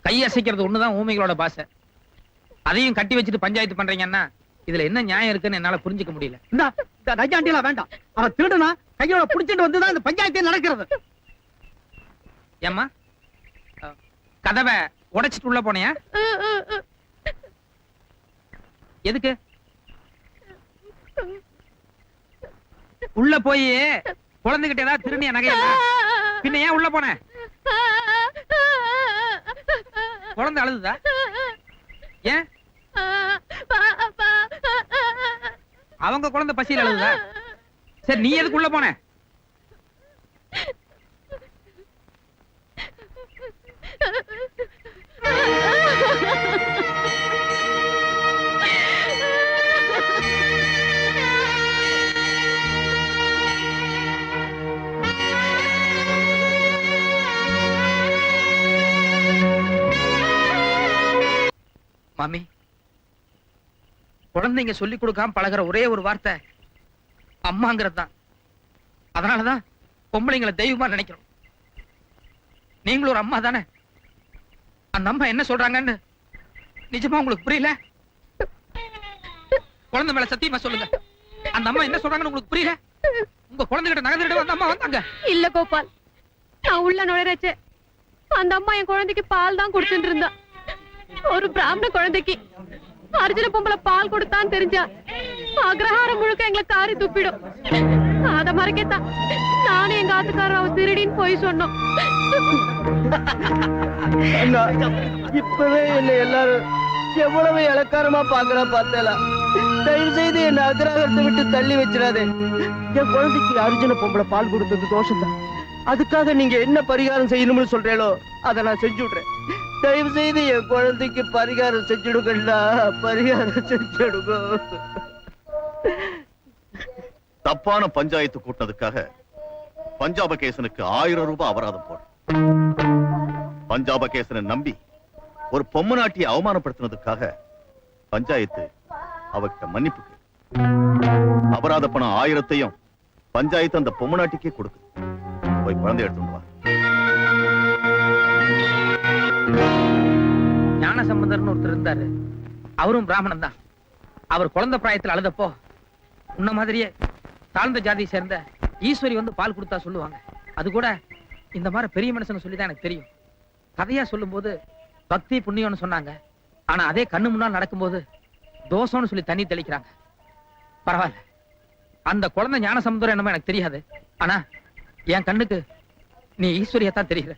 கை அசைக்கிறது ஒண்ணுதான் ஊமைகளோட பாசை. அதையும் கட்டி வச்சுட்டு பஞ்சாயத்து பண்றீங்கன்னா இதுல என்ன நியாயம் இருக்குன்னு என்னால புரிஞ்சுக்க முடியல. இந்த நையாண்டிலாம் வேண்டாம். அவன் திருடுனா கையோட புடிச்சிட்டு வந்துதான் இந்த பஞ்சாயத்தே நடக்கிறது. ஏம்மா கதவை உடைச்சிட்டு உள்ள போனியா? எதுக்கு? உள்ள போய் குழந்தைகிட்ட ஏதாவது திருநிய நகையா? பின்ன ஏன் உள்ள போன? குழந்தை அழுதுதா? ஏன் அவங்க குழந்தை பசியில் அழுதுதா? சரி, நீ எதுக்கு உள்ள போன? மாமி, குழந்தைங்க சொல்லி கொடுக்காம பழகிற ஒரே ஒரு வார்த்தை அம்மாங்கிறது தான். அதனாலதான் பொம்பளைங்களை தெய்வமா நினைக்கிறோம். நீங்களும் ஒரு அம்மா தானே. அந்த அம்மா என்ன சொல்றாங்கன்னு நிஜமா உங்களுக்கு புரியல? குழந்தை மேல சத்தியமா சொல்லுங்க, அந்த அம்மா என்ன சொல்றாங்கன்னு உங்களுக்கு புரியல? உங்க குழந்தைகிட்ட நகர்ந்துட்டு அந்த அம்மா வந்தாங்க. இல்ல கோபால், நான் உள்ள நுழைறச்சே அந்த அம்மா என் குழந்தைக்கு பால் தான் கொடுத்துட்டு இருந்தா. ஒரு பிராமண குழந்தைக்கு அர்ஜுன பொம்பளை பால் கொடுத்தான்னு தெரிஞ்சா அக்ரஹாரம் முழுக்க எங்களை காரி துப்பிடும். அத மறைக்கத்தான் நானும் எங்க ஆத்துக்காரர் அவ திருடின்னு போய் சொன்னோம். இப்பவே என்ன எல்லாரும் எவ்வளவு இலக்காரமா பாக்குறா பார்த்தல. தயவு செய்து என்ன அக்ரஹாரத்தை விட்டு தள்ளி வச்சிடாதே. என் குழந்தைக்கு அர்ஜுன பொம்பளை பால் கொடுத்தது தோஷம் தான். அதுக்காக நீங்க என்ன பரிகாரம் செய்யணும்னு சொல்றீங்களோ அதை நான் செஞ்சு விடுறேன். தயவு செய்து என் குழந்தைக்கு பரிகாரம் செஞ்சுடுங்கண்ணா, பரிகாரம் செஞ்சுடுங்க. தப்பான பஞ்சாயத்து கூட்டினதுக்காக பஞ்சாபகேசனுக்கு 1000 ரூபாய் அபராதம் போடு. பஞ்சாபகேசனை நம்பி ஒரு பொம்மை நாட்டியை அவமானப்படுத்தினதுக்காக பஞ்சாயத்து அவகிட்ட மன்னிப்பு கேடு. அபராத பணம் 1000ஐயும் பஞ்சாயத்து அந்த பொம்மை நாட்டிக்கே கொடுக்கு. போய் குழந்தை எடுத்துட்டு வா. ஞான சம்பந்தர்னு ஒருத்தர் இருந்தாரு. அவரும் பிராமணன் தான். அவர் குழந்தை பிராயத்தில் அழுதப்போ உன்ன மாதிரியே தாழ்ந்த ஜாதியை சேர்ந்த ஈஸ்வரி வந்து பால் கொடுத்தா சொல்லுவாங்க. அது கூட இந்த மாதிரி பெரிய மனுஷங்க சொல்லிதான் எனக்கு தெரியும். கதையா சொல்லும் போது பக்தி புண்ணியம்னு சொன்னாங்க. ஆனா அதே கண்ணு முன்னால் நடக்கும்போது தோஷம்னு சொல்லி தண்ணி தெளிக்கிறாங்க. பரவாயில்ல, அந்த குழந்தை ஞான சமுத்திரம் என்னமோ எனக்கு தெரியாது. ஆனா என் கண்ணுக்கு நீ ஈஸ்வரியத்தான் தெரியுற.